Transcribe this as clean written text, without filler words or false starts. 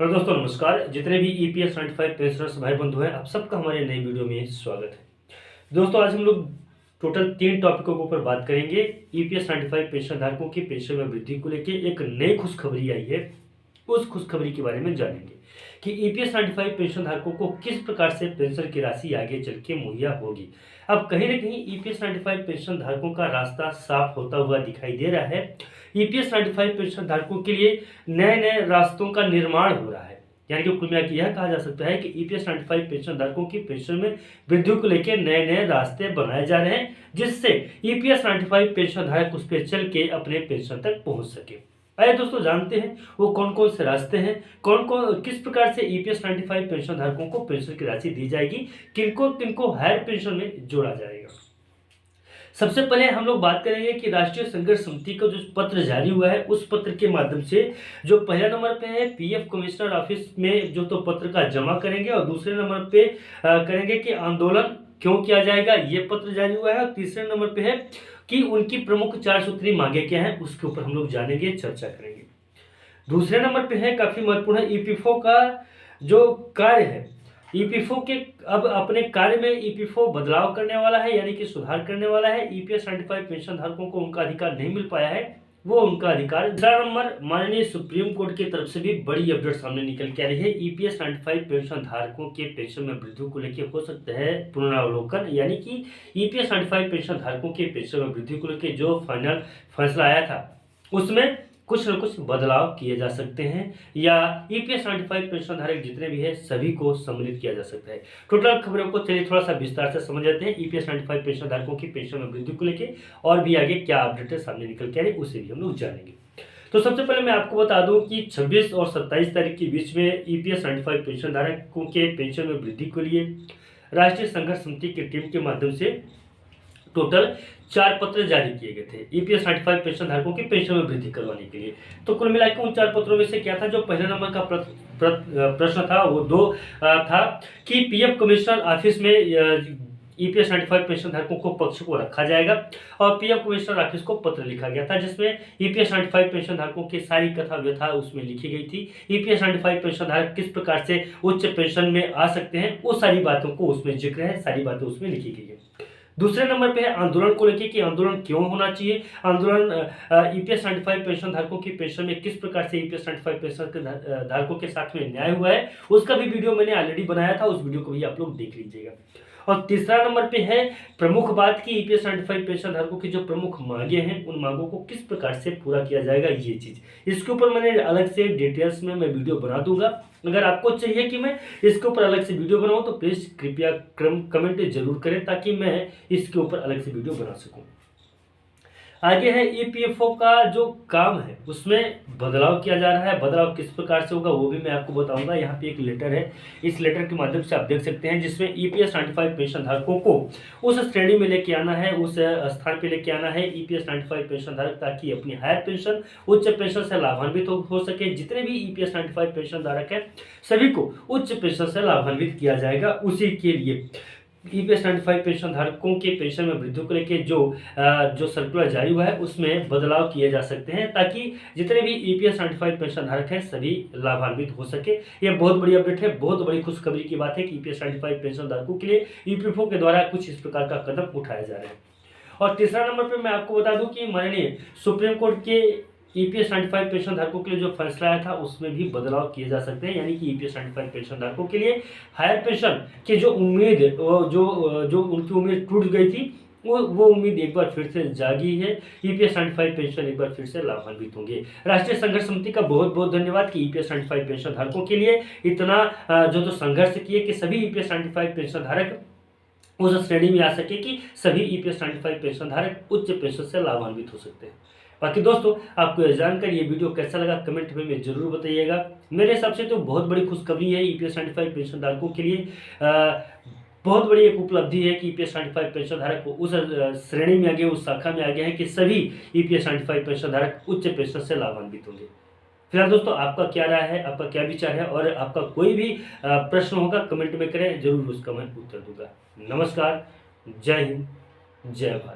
Hello दोस्तों, नमस्कार। जितने भी ईपीएस 95 पेंशनर्स भाई बंधु हैं, आप सबका हमारे नई वीडियो में स्वागत है। दोस्तों, आज हम लोग टोटल 3 टॉपिकों के ऊपर बात करेंगे। ईपीएस 95 पेंशन धारकों की पेंशन में वृद्धि को लेकर एक नई खुशखबरी आई है। उस खुशखबरी के बारे में जानेंगे कि ईपीएस 95 पेंशन धारकों को किस प्रकार से पेंशन की राशि आगे चल के मुहैया होगी। अब कहीं ना कहीं ईपीएस 95 पेंशन धारकों का रास्ता साफ होता हुआ दिखाई दे रहा है। ईपीएस 95 पेंशन धारकों के लिए नए नए रास्तों का निर्माण हो रहा है। यानी कि कुल मिलाकर यह कहा जा सकता है कि ईपीएस 95 पेंशन धारकों की पेंशन में वृद्धि को लेकर नए नए रास्ते बनाए जा रहे हैं, जिससे ईपीएस 95 पेंशन धारक उस पर चल के अपने पेंशन तक पहुंच सके। आइए दोस्तों, जानते हैं वो कौन कौन से रास्ते हैं, कौन कौन किस प्रकार से ईपीएस 95 पेंशन धारकों को पेंशन की राशि दी जाएगी, किनको किनको हायर पेंशन में जोड़ा जाएगा। सबसे पहले हम लोग बात करेंगे कि राष्ट्रीय संघर्ष समिति का जो पत्र जारी हुआ है, उस पत्र के माध्यम से जो पहले नंबर पे है पीएफ कमिश्नर ऑफिस में जो तो पत्र का जमा करेंगे, और दूसरे नंबर पे करेंगे कि आंदोलन क्यों किया जाएगा, ये पत्र जारी हुआ है। और तीसरे नंबर पे है कि उनकी प्रमुख 4 सूत्री मांगे क्या हैं, उसके ऊपर हम लोग जानेंगे, चर्चा करेंगे। दूसरे नंबर पे है, काफी महत्वपूर्ण है, ईपीएफओ का जो कार्य है, ईपीएफओ के अब अपने कार्य में ईपीएफओ बदलाव करने वाला है, यानी कि सुधार करने वाला है। ईपीएस 95 पेंशन धारकों को उनका अधिकार नहीं मिल पाया है, वो उनका अधिकार। दूसरा नंबर, माननीय सुप्रीम कोर्ट की तरफ से भी बड़ी अपडेट सामने निकल के आ रही है। ईपीएस 95 पेंशन धारकों के पेंशन में वृद्धि को लेकर हो सकता है पुनरावलोकन, यानी कि ईपीएस 95 पेंशन धारकों के पेंशन में वृद्धि को लेकर जो फाइनल फैसला आया था, उसमें कुछ न कुछ बदलाव किए जा सकते हैं, या ईपीएस 95 पेंशन धारक जितने भी हैं सभी को सम्मिलित किया जा सकता है। टोटल खबरों को चलिए थोड़ा सा विस्तार से समझ जाते हैं। ईपीएस 95 पेंशन धारकों की पेंशन में वृद्धि को लेकर और भी आगे क्या अपडेट सामने निकल के आ रही है, उसे भी हम लोग जानेंगे। तो सबसे पहले मैं आपको बता दूं कि 26 और 27 तारीख के बीच में ईपीएस 95 पेंशन धारकों के पेंशन में वृद्धि के लिए राष्ट्रीय संघर्ष समिति की टीम के माध्यम से टोटल 4 पत्र जारी किए गए थे ईपीएस 95 पेंशन धारकों की पेंशन में वृद्धि करवाने के लिए। तो कुल मिलाकर उन 4 पत्रों में से क्या था, जो पहले नंबर का प्रश्न था वो 2 था कि पीएफ कमिश्नर ऑफिस में ईपीएस 95 पेंशन धारकों को पक्ष को रखा जाएगा, और पीएफ कमिश्नर ऑफिस को पत्र लिखा गया था जिसमें ईपीएस 95 पेंशन धारकों की सारी कथा व्यथा उसमें लिखी गई थी। ईपीएस 95 पेंशन धारक किस प्रकार से उच्च पेंशन में आ सकते हैं, वो सारी बातों को उसमें जिक्र है, सारी बातें उसमें लिखी गई है। दूसरे नंबर पे है आंदोलन को लेकर कि आंदोलन क्यों होना चाहिए, आंदोलन ईपीएस 95 पेंशन धारकों की पेंशन में किस प्रकार से ईपीएस 95 पेंशन के धारकों के साथ में न्याय हुआ है, उसका भी वीडियो मैंने ऑलरेडी बनाया था, उस वीडियो को भी आप लोग देख लीजिएगा। और तीसरा नंबर पे है प्रमुख बात की ईपीएस 95 पेंशन धारकों की जो प्रमुख मांगे हैं, उन मांगों को किस प्रकार से पूरा किया जाएगा, ये चीज इसके ऊपर मैंने अलग से डिटेल्स में मैं वीडियो बना दूंगा। अगर आपको चाहिए कि मैं इसके ऊपर अलग से वीडियो बनाऊं तो प्लीज कृपया कमेंट जरूर करें, ताकि मैं इसके ऊपर अलग से वीडियो बना सकूं। आगे है ईपीएफओ का जो काम है उसमें बदलाव किया जा रहा है। बदलाव किस प्रकार से होगा वो भी मैं आपको बताऊंगा। यहाँ पे एक लेटर है, इस लेटर के माध्यम से आप देख सकते हैं, जिसमें ईपीएस 95 पेंशन धारकों को उस श्रेणी में लेके आना है, उस स्थान पे लेके आना है ईपीएस 95 पेंशन धारक, ताकि अपनी हायर पेंशन उच्च पेंशन से लाभान्वित हो सके। जितने भी ईपीएस 95 पेंशन धारक है सभी को उच्च पेंशन से लाभान्वित किया जाएगा। उसी के लिए ईपीएस 95 पेंशन धारकों के पेंशन में वृद्धि को लेकर जो सर्कुलर जारी हुआ है उसमें बदलाव किए जा सकते हैं, ताकि जितने भी ईपीएस 95 पेंशन धारक हैं सभी लाभान्वित हो सके। यह बहुत बड़ी अपडेट है, बहुत बड़ी खुशखबरी की बात है कि ईपीएस 95 पेंशन धारकों के लिए ईपीएफओ के द्वारा कुछ इस प्रकार का कदम उठाया जा रहा है। और तीसरा नंबर पर मैं आपको बता दूं कि माननीय सुप्रीम कोर्ट के ईपीएस 95 पेंशन धारकों के लिए जो फैसला आया था उसमें भी बदलाव किए जा सकते हैं, यानी कि ईपीएस 95 पेंशन धारकों के लिए हायर पेंशन की जो उम्मीद जो उनकी उम्मीद टूट गई थी, वो उम्मीद एक बार फिर से जागी है। ईपीएस 95 पेंशन एक बार फिर से लाभान्वित होंगे। राष्ट्रीय संघर्ष समिति का बहुत बहुत धन्यवाद कि ईपीएस 95 पेंशन धारकों के लिए इतना जो संघर्ष किए कि सभी ईपीएस 95 पेंशन धारक उस श्रेणी में आ सके कि सभी ईपीएस 95 पेंशन धारक उच्च पेंशन से लाभान्वित हो सकते हैं। बाकी दोस्तों, आपको यह जानकर ये वीडियो कैसा लगा कमेंट में जरूर बताइएगा। मेरे हिसाब से तो बहुत बड़ी खुशखबरी है ईपीएस 95 पेंशन धारकों के लिए। बहुत बड़ी एक उपलब्धि है कि ईपीएस 95 पेंशन धारक उस श्रेणी में आ गए, उस शाखा में आ गए हैं कि सभी ईपीएस 95 पेंशन धारक उच्च पेंशन से लाभान्वित होंगे। फिलहाल दोस्तों, आपका क्या राय है, आपका क्या विचार है, और आपका कोई भी प्रश्न होगा कमेंट में करें, जरूर उसका मैं उत्तर दूंगा। नमस्कार, जय हिंद, जय भारत।